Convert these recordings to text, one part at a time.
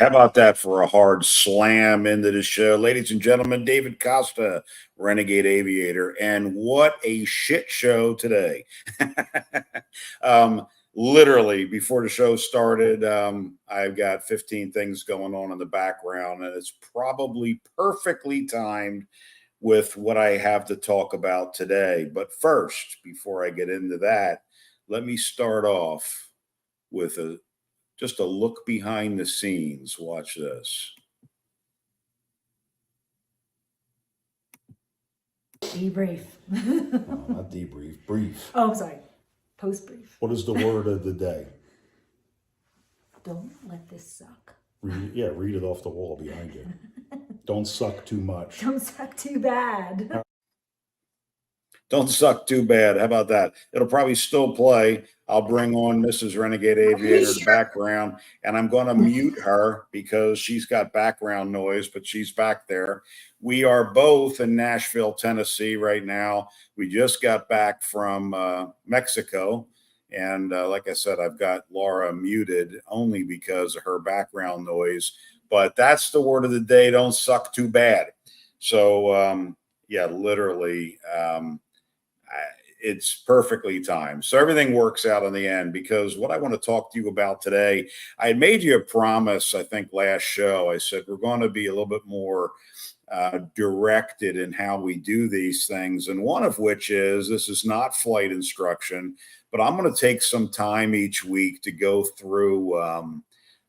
about that for a hard slam into the show? Ladies and gentlemen, David Costa, Renegade Aviator. And what a shit show today. um, Literally, before the show started, I've got 15 things going on in the background, and it's probably perfectly timed with what I have to talk about today. But first, before I get into that, let me start off with just a look behind the scenes. Watch this. Debrief. No, not debrief, brief. Oh, I'm sorry. Post brief. What is the word of the day? Don't let this suck. Read it off the wall behind you. Don't suck too much. Don't suck too bad. Don't suck too bad. How about that? It'll probably still play. I'll bring on Mrs. Renegade Aviator in the background, and I'm going to mute her because she's got background noise, but she's back there. We are both in Nashville, Tennessee right now. We just got back from Mexico. And like I said, I've got Laura muted only because of her background noise. But that's the word of the day. Don't suck too bad. So, yeah, literally, it's perfectly timed. So everything works out in the end, because what I want to talk to you about today, I had made you a promise, I think last show. I said, we're going to be a little bit more directed in how we do these things. And one of which is, this is not flight instruction, but I'm going to take some time each week to go through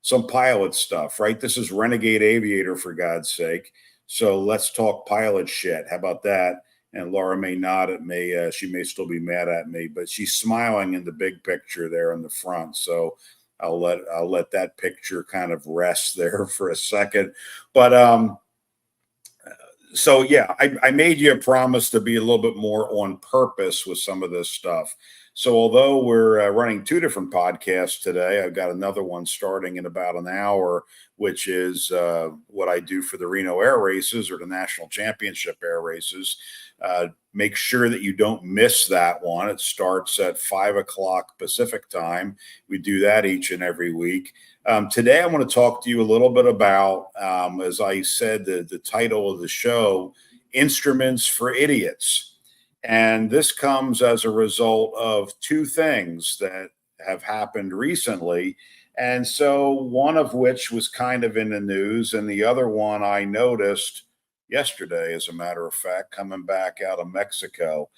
some pilot stuff, right? This is Renegade Aviator, for God's sake. So let's talk pilot shit. How about that? And Laura may nod at me. She may still be mad at me, but she's smiling in the big picture there in the front. So I'll let that picture kind of rest there for a second. But so yeah, I made you a promise to be a little bit more on purpose with some of this stuff. So although we're running two different podcasts today, I've got another one starting in about an hour, which is what I do for the Reno Air Races, or the National Championship Air Races. Make sure that you don't miss that one. It starts at 5 o'clock Pacific time. We do that each and every week. Today, I want to talk to you a little bit about, as I said, the title of the show, Instruments for Idiots. And this comes as a result of two things that have happened recently. And so one of which was kind of in the news, and the other one I noticed yesterday, as a matter of fact, coming back out of Mexico.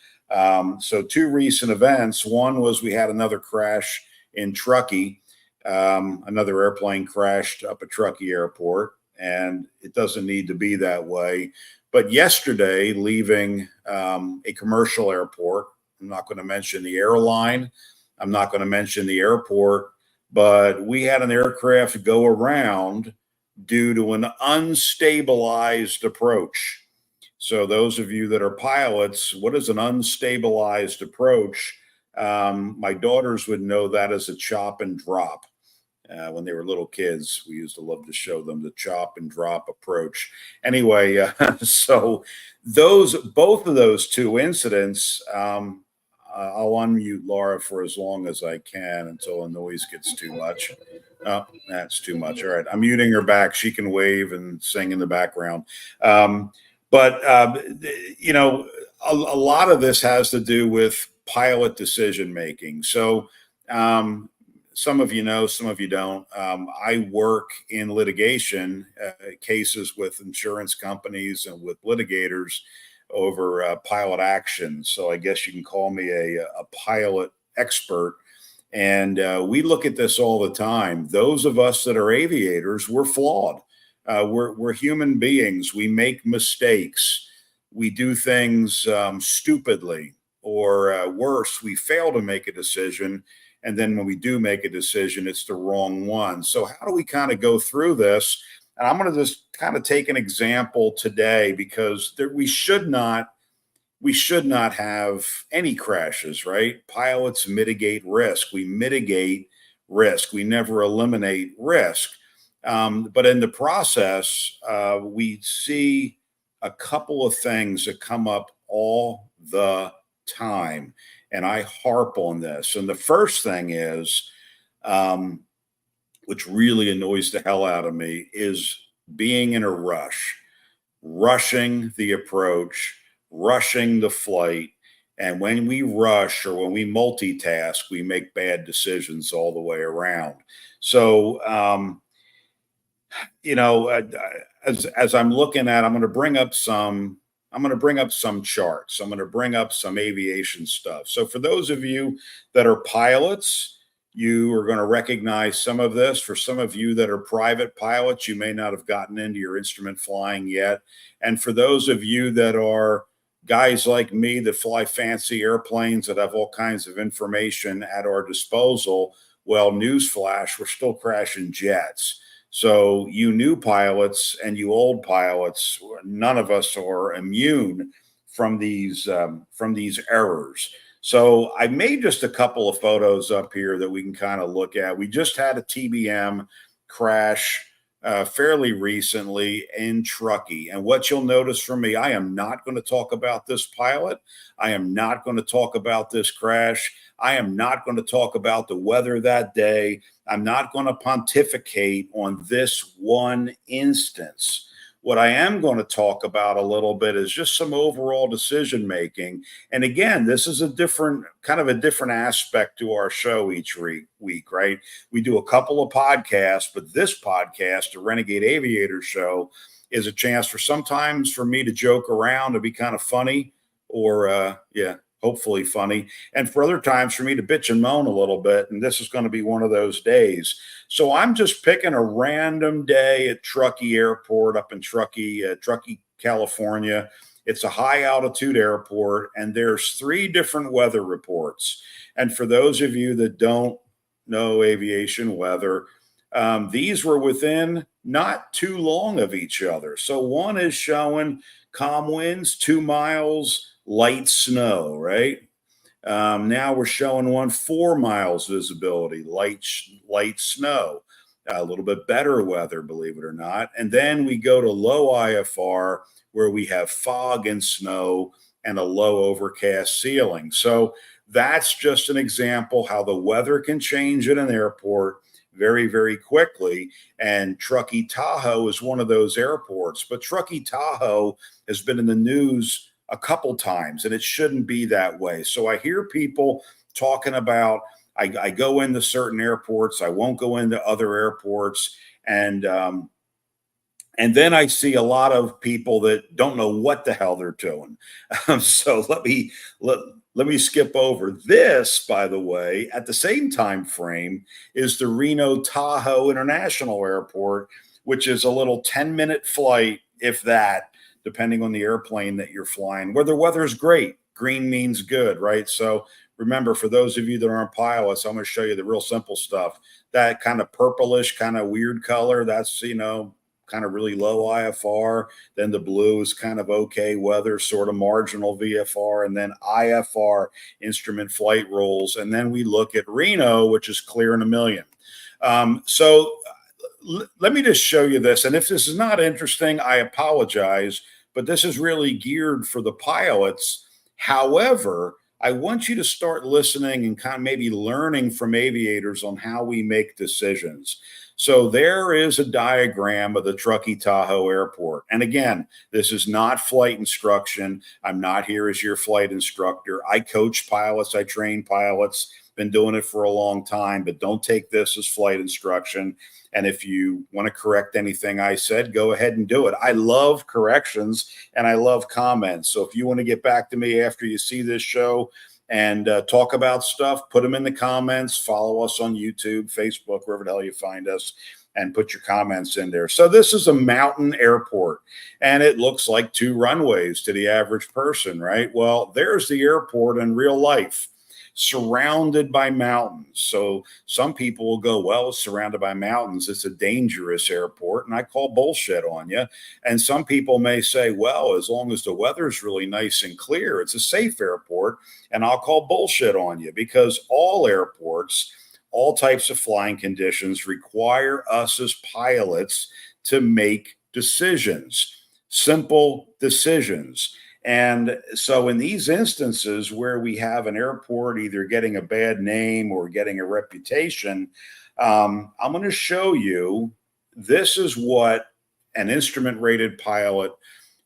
So two recent events. One was we had another crash in Truckee. Another airplane crashed up at Truckee Airport, and it doesn't need to be that way. But yesterday, leaving a commercial airport, I'm not going to mention the airline, I'm not going to mention the airport, but we had an aircraft go around due to an unstabilized approach. So those of you that are pilots, what is an unstabilized approach? My daughters would know that as a chop and drop. When they were little kids, we used to love to show them the chop and drop approach. Anyway, so both of those two incidents, I'll unmute Laura for as long as I can until the noise gets too much. Oh, that's too much. All right, I'm muting her back. She can wave and sing in the background. But you know, a lot of this has to do with pilot decision making. So some of you know, some of you don't. I work in litigation cases with insurance companies and with litigators over pilot action. So I guess you can call me a pilot expert. And we look at this all the time. Those of us that are aviators, we're flawed. We're human beings. We make mistakes. We do things stupidly, or worse, we fail to make a decision. And then when we do make a decision, it's the wrong one. So how do we kind of go through this? And I'm going to just kind of take an example today, because we should not have any crashes, right? Pilots mitigate risk. We mitigate risk. We never eliminate risk. But in the process, we see a couple of things that come up all the time. And I harp on this. And the first thing is which really annoys the hell out of me, is being in a rush, rushing the approach, rushing the flight. And when we rush or when we multitask, we make bad decisions all the way around. So, as I'm looking at, I'm going to bring up some. I'm going to bring up some charts. I'm going to bring up some aviation stuff. So for those of you that are pilots, you are going to recognize some of this. For some of you that are private pilots, you may not have gotten into your instrument flying yet. And for those of you that are guys like me that fly fancy airplanes that have all kinds of information at our disposal, well, newsflash, we're still crashing jets. So you new pilots and you old pilots, none of us are immune from these errors. So I made just a couple of photos up here that we can kind of look at. We just had a TBM crash fairly recently in Truckee. And what you'll notice from me, I am not going to talk about this pilot. I am not going to talk about this crash. I am not going to talk about the weather that day. I'm not going to pontificate on this one instance. What I am going to talk about a little bit is just some overall decision making. And again, this is a different aspect to our show each week, right? We do a couple of podcasts, but this podcast, the Renegade Aviator Show, is a chance for sometimes for me to joke around, to be kind of funny, or hopefully funny, and for other times for me to bitch and moan a little bit. And this is going to be one of those days. So I'm just picking a random day at Truckee Airport up in Truckee, California. It's a high altitude airport, and there's 3 different weather reports. And for those of you that don't know aviation weather, these were within not too long of each other. So one is showing calm winds, 2 miles, light snow, right? Now we're showing one 4 miles visibility, light snow, a little bit better weather, believe it or not. And then we go to low IFR where we have fog and snow and a low overcast ceiling. So that's just an example how the weather can change at an airport very, very quickly. And Truckee Tahoe is one of those airports. But Truckee Tahoe has been in the news a couple times, and it shouldn't be that way. So I hear people talking about, I go into certain airports, I won't go into other airports, and then I see a lot of people that don't know what the hell they're doing. So let me skip over this. By the way, at the same time frame is the Reno Tahoe International Airport, which is a little 10-minute flight, if that, depending on the airplane that you're flying, where the weather is great. Green means good, right? So remember, for those of you that aren't pilots, I'm going to show you the real simple stuff. That kind of purplish, kind of weird color, that's, kind of really low IFR. Then the blue is kind of okay weather, sort of marginal VFR, and then IFR, instrument flight rules. And then we look at Reno, which is clear in a million. So let me just show you this. And if this is not interesting, I apologize, but this is really geared for the pilots. However, I want you to start listening and kind of maybe learning from aviators on how we make decisions. So there is a diagram of the Truckee Tahoe Airport. And again, this is not flight instruction. I'm not here as your flight instructor. I coach pilots. I train pilots. Been doing it for a long time, but don't take this as flight instruction. And if you want to correct anything I said, go ahead and do it. I love corrections and I love comments. So if you want to get back to me after you see this show and talk about stuff, put them in the comments. Follow us on YouTube, Facebook, wherever the hell you find us, and put your comments in there. So this is a mountain airport, and it looks like 2 runways to the average person, right? Well, there's the airport in real life, surrounded by mountains. So some people will go, well, it's surrounded by mountains, it's a dangerous airport, and I call bullshit on you. And some people may say, well, as long as the weather's really nice and clear, it's a safe airport, and I'll call bullshit on you, because all airports, all types of flying conditions require us as pilots to make decisions, simple decisions. And so in these instances where we have an airport either getting a bad name or getting a reputation, I'm going to show you, this is what an instrument-rated pilot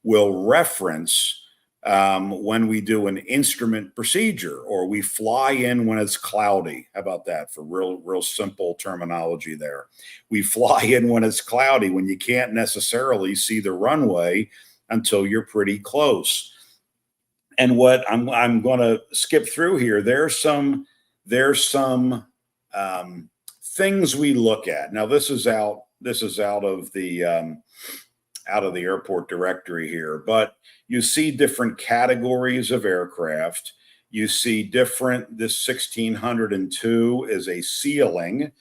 will reference when we do an instrument procedure, or we fly in when it's cloudy. How about that for real simple terminology there? We fly in when it's cloudy, when you can't necessarily see the runway until you're pretty close. And what I'm going to skip through here, there's some things we look at. Now this is out of the airport directory here, but you see different categories of aircraft. You see different, this 1602 is a ceiling,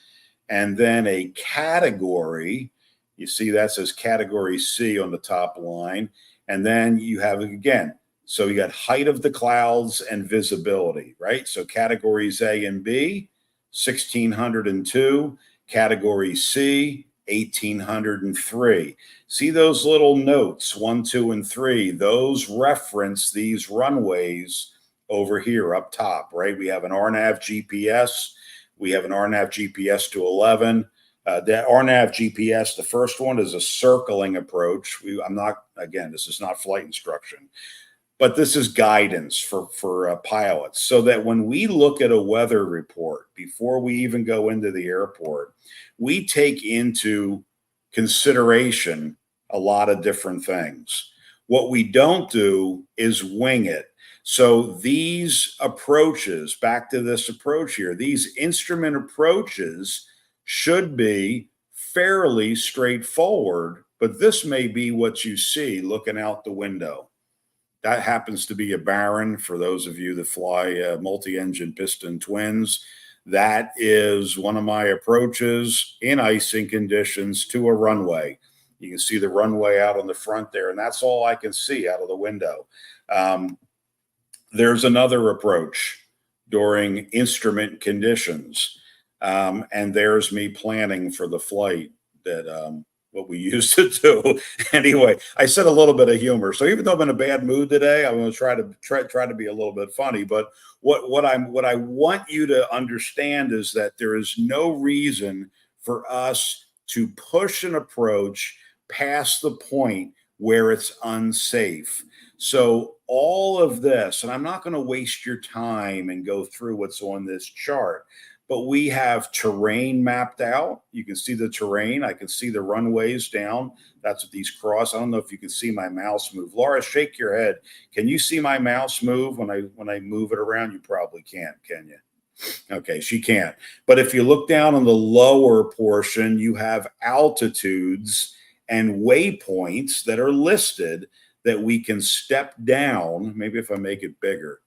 and then a category. You see that says category C on the top line. And then you have, again, so you got height of the clouds and visibility, right? So categories A and B, 1602, category C, 1803. See those little notes, 1, 2, and 3, those reference these runways over here up top, right? We have an RNAV GPS. We have an RNAV GPS to 11. The RNAV GPS, the first one, is a circling approach. Again, this is not flight instruction, but this is guidance for pilots, so that when we look at a weather report, before we even go into the airport, we take into consideration a lot of different things. What we don't do is wing it. So these approaches, back to this approach here, these instrument approaches should be fairly straightforward, but this may be what you see looking out the window. That happens to be a Baron for those of you that fly multi-engine piston twins. That is one of my approaches in icing conditions to a runway. You can see the runway out on the front there, and that's all I can see out of the window. There's another approach during instrument conditions, and there's me planning for the flight that what we used to do. Anyway, I said a little bit of humor. So even though I'm in a bad mood today, I'm going to try to be a little bit funny. But what I want you to understand is that there is no reason for us to push an approach past the point where it's unsafe. So all of this, and I'm not going to waste your time and go through what's on this chart, but we have terrain mapped out. You can see the terrain. I can see the runways down. That's what these cross. I don't know if you can see my mouse move. Laura, shake your head. Can you see my mouse move when I move it around? You probably can't, can you? Okay, she can't. But if you look down on the lower portion, you have altitudes and waypoints that are listed that we can step down. Maybe if I make it bigger.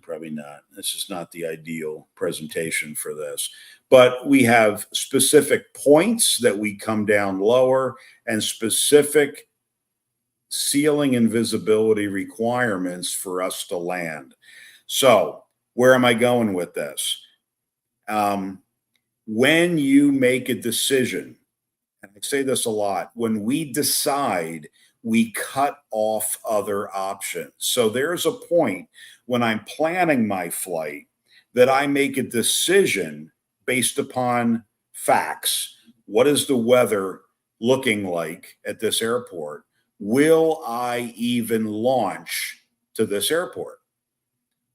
Probably not. This is not the ideal presentation for this. But we have specific points that we come down lower and specific ceiling and visibility requirements for us to land. So where am I going with this? When you make a decision, and I say this a lot, when we decide, we cut off other options. So there's a point when I'm planning my flight that I make a decision based upon facts. What is the weather looking like at this airport? Will I even launch to this airport?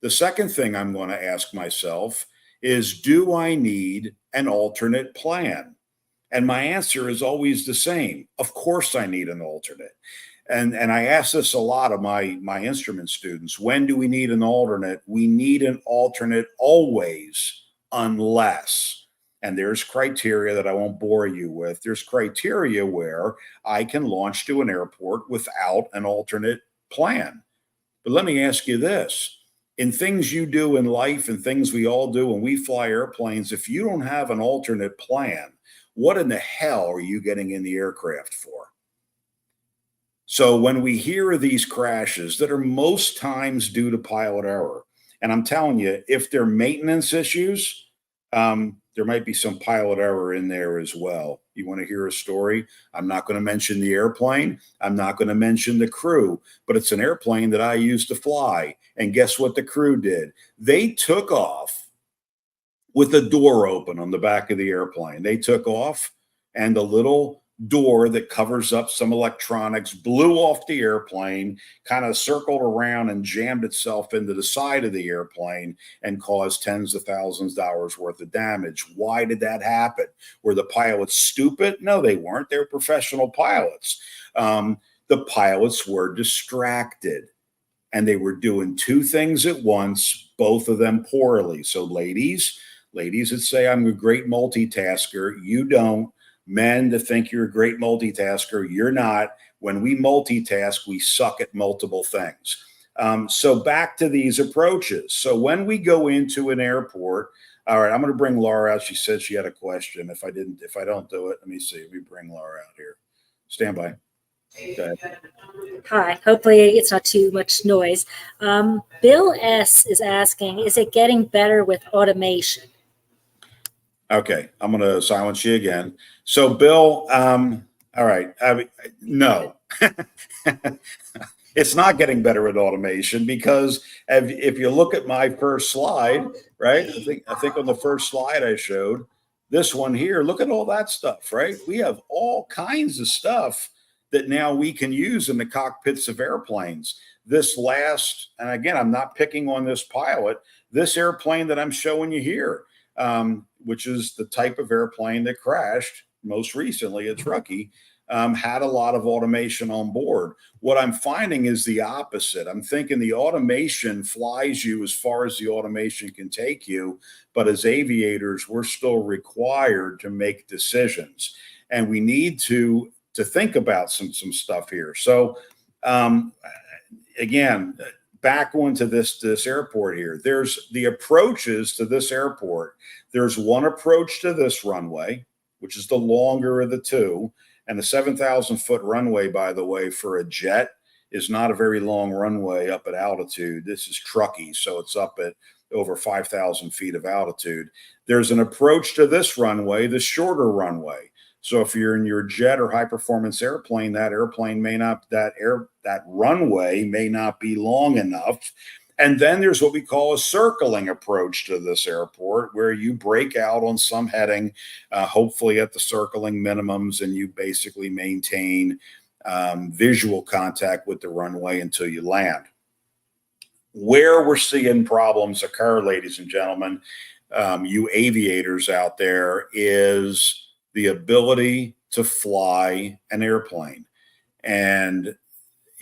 The second thing I'm going to ask myself is, do I need an alternate plan? And my answer is always the same. Of course I need an alternate. And I ask this a lot of my instrument students. When do we need an alternate? We need an alternate always, unless, and there's criteria that I won't bore you with. There's criteria where I can launch to an airport without an alternate plan. But let me ask you this. In things you do in life and things we all do when we fly airplanes, if you don't have an alternate plan, what in the hell are you getting in the aircraft for? So when we hear of these crashes that are most times due to pilot error, and I'm telling you, if they're maintenance issues, there might be some pilot error in there as well. You want to hear a story? I'm not going to mention the airplane. I'm not going to mention the crew, but it's an airplane that I used to fly. And guess what the crew did? They took off with the door open on the back of the airplane. They took off, and the little door that covers up some electronics blew off the airplane, kind of circled around and jammed itself into the side of the airplane and caused tens of thousands of dollars worth of damage. Why did that happen? Were the pilots stupid? No, they weren't. They were professional pilots. The pilots were distracted, and they were doing two things at once, both of them poorly. So ladies that say I'm a great multitasker, you don't. Men that think you're a great multitasker, you're not. When we multitask, we suck at multiple things. So back to these approaches. So when we go into an airport, all right, I'm going to bring Laura out. She said she had a question. If I don't do it, let me see. Let me bring Laura out here. Stand by. Okay. Hi, hopefully it's not too much noise. Bill S. is asking, is it getting better with automation? Okay, I'm going to silence you again. So, Bill, all right, no. It's not getting better with automation, because if you look at my first slide, right? I think on the first slide I showed this one here, look at all that stuff, right? We have all kinds of stuff that now we can use in the cockpits of airplanes. This last, and again, I'm not picking on this pilot, this airplane that I'm showing you here, which is the type of airplane that crashed most recently, a Truckee, had a lot of automation on board. What I'm finding is the opposite. I'm thinking the automation flies you as far as the automation can take you, but as aviators, we're still required to make decisions, and we need to think about some stuff here. So again, back onto this airport here, there's the approaches to this airport. There's one approach to this runway, which is the longer of the two. And the 7,000-foot runway, by the way, for a jet is not a very long runway up at altitude. This is Truckee, so it's up at over 5,000 feet of altitude. There's an approach to this runway, the shorter runway. So if you're in your jet or high performance airplane, that runway may not be long enough. And then there's what we call a circling approach to this airport, where you break out on some heading, hopefully at the circling minimums, and you basically maintain visual contact with the runway until you land. Where we're seeing problems occur, ladies and gentlemen, you aviators out there, is the ability to fly an airplane. And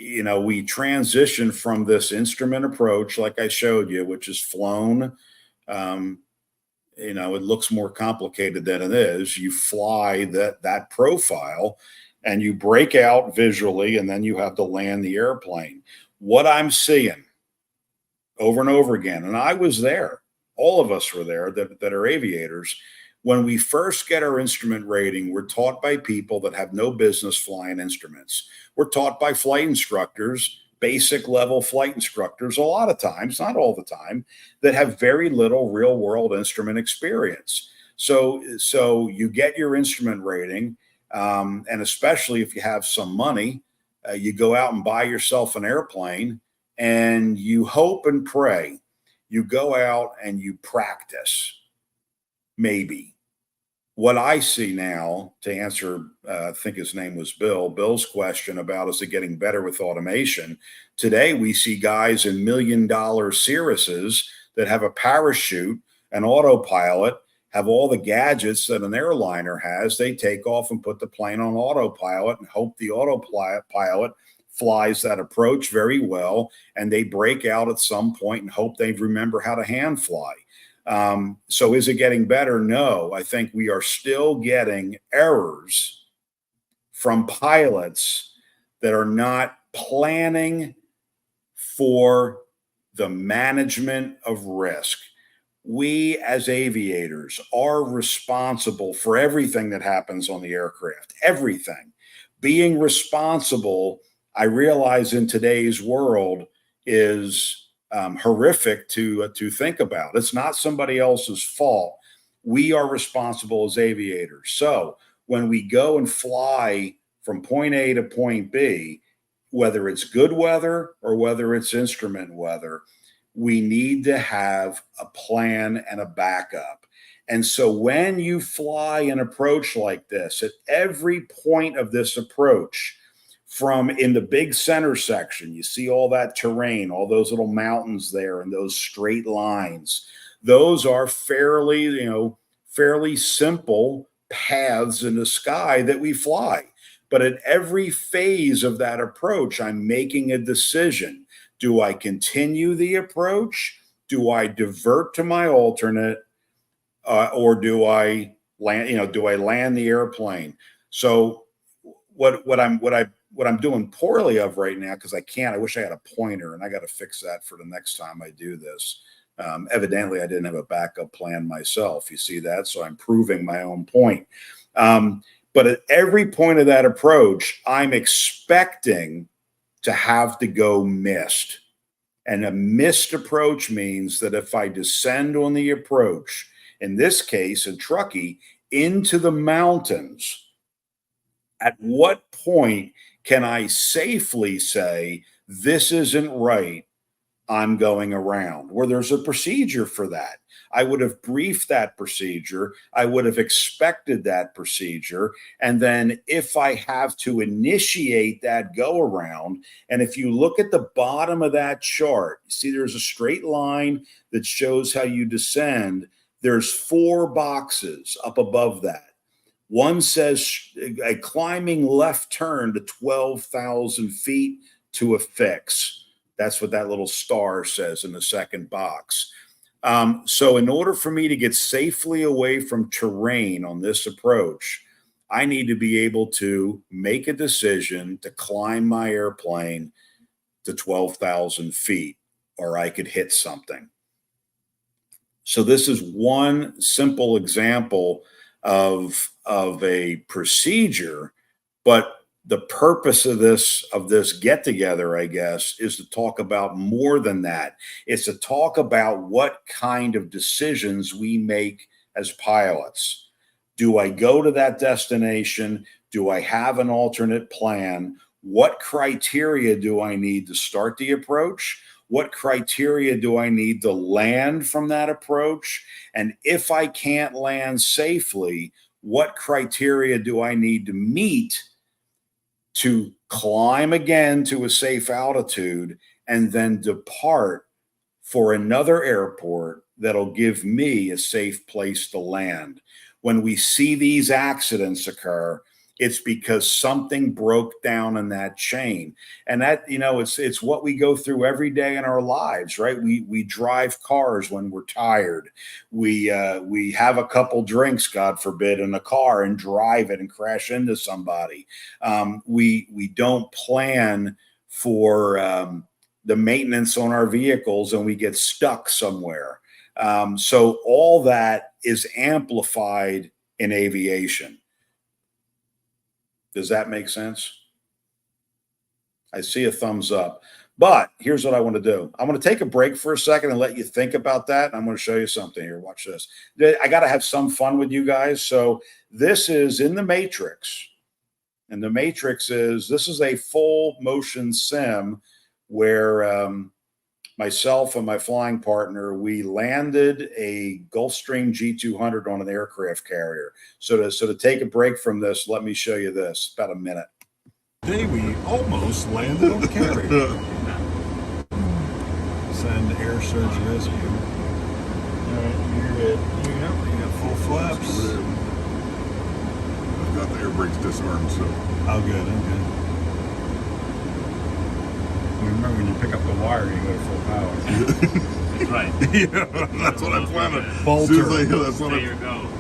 we transition from this instrument approach, like I showed you, which is flown. It looks more complicated than it is. You fly that profile, and you break out visually, and then you have to land the airplane. What I'm seeing over and over again, and I was there, all of us were there that are aviators. When we first get our instrument rating, we're taught by people that have no business flying instruments. We're taught by flight instructors, basic level flight instructors, a lot of times, not all the time, that have very little real world instrument experience. So you get your instrument rating, and especially if you have some money, you go out and buy yourself an airplane, and you hope and pray. You go out and you practice. Maybe. What I see now, to answer, I think his name was Bill's question about, is it getting better with automation? Today, we see guys in $1 million Cirruses that have a parachute, an autopilot, have all the gadgets that an airliner has. They take off and put the plane on autopilot and hope the autopilot flies that approach very well, and they break out at some point and hope they remember how to hand fly. So is it getting better? No, I think we are still getting errors from pilots that are not planning for the management of risk. We as aviators are responsible for everything that happens on the aircraft, everything. Being responsible, I realize in today's world, is horrific to think about. It's not somebody else's fault. We are responsible as aviators. So when we go and fly from point A to point B, whether it's good weather or whether it's instrument weather, we need to have a plan and a backup. And so when you fly an approach like this, at every point of this approach, from in the big center section, you see all that terrain, all those little mountains there and those straight lines. Those are fairly simple paths in the sky that we fly. But at every phase of that approach, I'm making a decision. Do I continue the approach? Do I divert to my alternate? Or do I land? Do I land the airplane? So what I'm doing poorly of right now, because I can't. I wish I had a pointer, and I got to fix that for the next time I do this. Evidently, I didn't have a backup plan myself. You see that? So I'm proving my own point. But at every point of that approach, I'm expecting to have to go missed. And a missed approach means that if I descend on the approach, in this case, in Truckee, into the mountains, at what point can I safely say, this isn't right, I'm going around? Where there's a procedure for that. I would have briefed that procedure. I would have expected that procedure. And then if I have to initiate that go around, and if you look at the bottom of that chart, you see there's a straight line that shows how you descend. There's 4 boxes up above that. One says a climbing left turn to 12,000 feet to a fix. That's what that little star says in the second box. So in order for me to get safely away from terrain on this approach, I need to be able to make a decision to climb my airplane to 12,000 feet, or I could hit something. So this is one simple example of a procedure, but the purpose of this get together, I guess, is to talk about more than that. It's to talk about what kind of decisions we make as pilots. Do I go to that destination? Do I have an alternate plan? What criteria do I need to start the approach? What criteria do I need to land from that approach? And if I can't land safely, what criteria do I need to meet to climb again to a safe altitude and then depart for another airport that'll give me a safe place to land? When we see these accidents occur, it's because something broke down in that chain. And that, it's what we go through every day in our lives, right? We drive cars when we're tired. We have a couple drinks, God forbid, in a car and drive it and crash into somebody. We don't plan for the maintenance on our vehicles and we get stuck somewhere. So all that is amplified in aviation. Does that make sense? I see a thumbs up. But here's what I want to do. I'm going to take a break for a second and let you think about that. I'm going to show you something here. Watch this. I got to have some fun with you guys. So this is in the Matrix. And the Matrix this is a full motion sim where myself and my flying partner, we landed a Gulfstream G200 on an aircraft carrier. So to take a break from this, let me show you this. About a minute. Today we almost landed on the carrier. Send air surge rescue. All right, you're good. You got full flaps. I've got the air brakes disarmed, so. Oh, good. I'm good. Remember, when you pick up the wire, you go to full power. Right. Yeah, That's what I planned on. Bolter. That's what I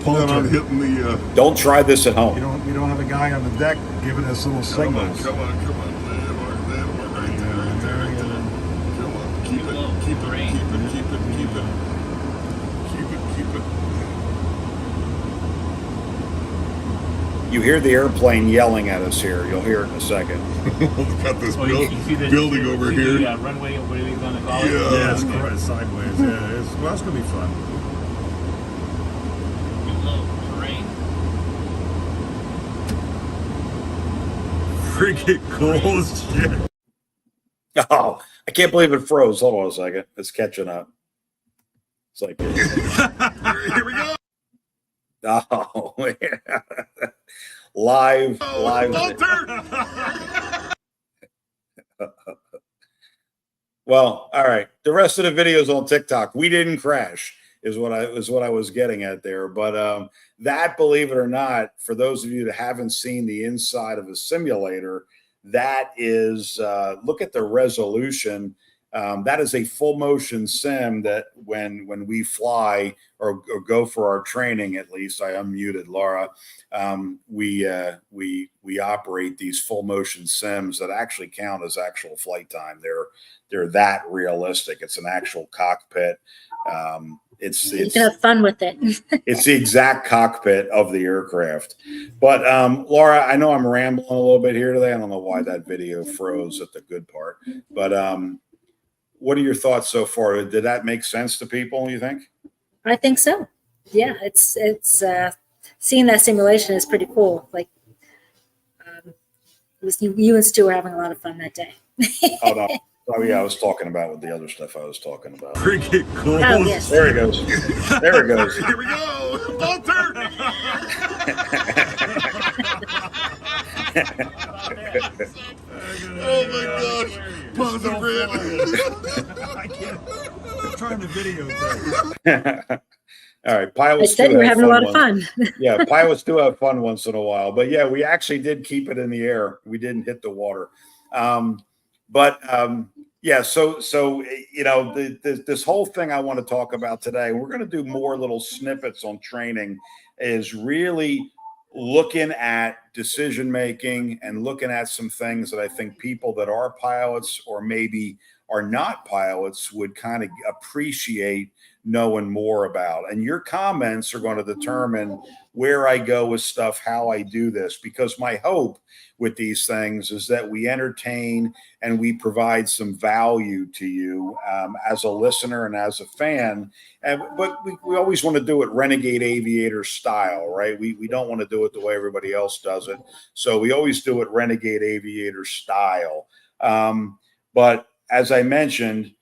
planned on hitting the. Don't try this at home. You don't have a guy on the deck giving us little signals. Come on. Landmark right there. Come on. Keep it. You hear the airplane yelling at us here. You'll hear it in a second. We've got this building over here. Yeah, runway, what are we going to call it? Yeah. It's correct, sideways. Yeah, it's going to be fun. Low terrain. Freaking cool as shit. Oh, I can't believe it froze. Hold on a second. It's catching up. It's like, Here we go. oh, yeah. live. Walter. Well, all right. The rest of the videos on TikTok, we didn't crash, is what I was getting at there. But that, believe it or not, for those of you that haven't seen the inside of a simulator, that is look at the resolution. That is a full motion sim that when we fly or go for our training, at least I unmuted Laura. We operate these full motion sims that actually count as actual flight time. They're that realistic. It's an actual cockpit. You can have fun with it. It's the exact cockpit of the aircraft. But Laura, I know I'm rambling a little bit here today. I don't know why that video froze at the good part. But what are your thoughts so far? Did that make sense to people, you think? I think so. Yeah, it's seeing that simulation is pretty cool. Like, you and Stu were having a lot of fun that day. Oh, no. Oh, yeah, I was talking about with the other stuff I was talking about. Cricket goals. Oh, yes. There it goes. There it goes. Here we go. Walter. Oh my gosh. Positive red. I can't. I'm trying to videotape. All right, I pilots. said do you were have having a lot of ones. fun. Yeah, pilots do have fun once in a while. But yeah, we actually did keep it in the air. We didn't hit the water. Yeah, so you know, this whole thing I want to talk about today, we're going to do more little snippets on training, is really looking at decision making and looking at some things that I think people that are pilots or maybe are not pilots would kind of appreciate knowing more about. And your comments are going to determine where I go with stuff, how I do this, because my hope with these things is that we entertain and we provide some value to you as a listener and as a fan. But we always want to do it Renegade Aviator style, right? We don't want to do it the way everybody else does it. So we always do it Renegade Aviator style. But as I mentioned,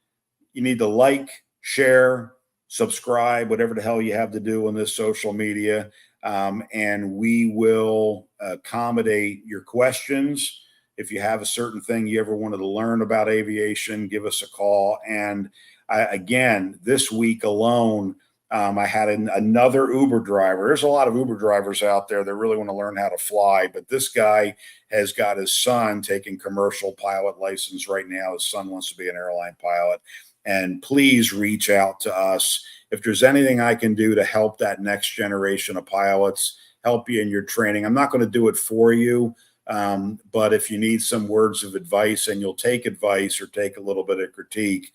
you need to like, share, subscribe, whatever the hell you have to do on this social media. And we will accommodate your questions. If you have a certain thing you ever wanted to learn about aviation, give us a call. And again, this week alone, I had another Uber driver. There's a lot of Uber drivers out there that really want to learn how to fly, but this guy has got his son taking commercial pilot license right now. His son wants to be an airline pilot. And please reach out to us. If there's anything I can do to help that next generation of pilots, help you in your training, I'm not going to do it for you. But if you need some words of advice and you'll take advice or take a little bit of critique,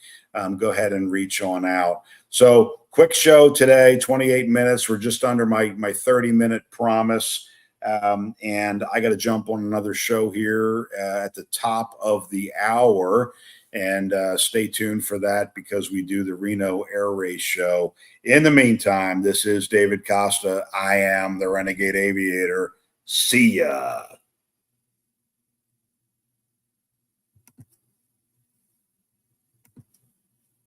go ahead and reach on out. So quick show today, 28 minutes. We're just under my 30-minute promise. And I got to jump on another show here at the top of the hour. And stay tuned for that because we do the Reno Air Race show. In the meantime, this is David Costa. I am the Renegade Aviator. See ya.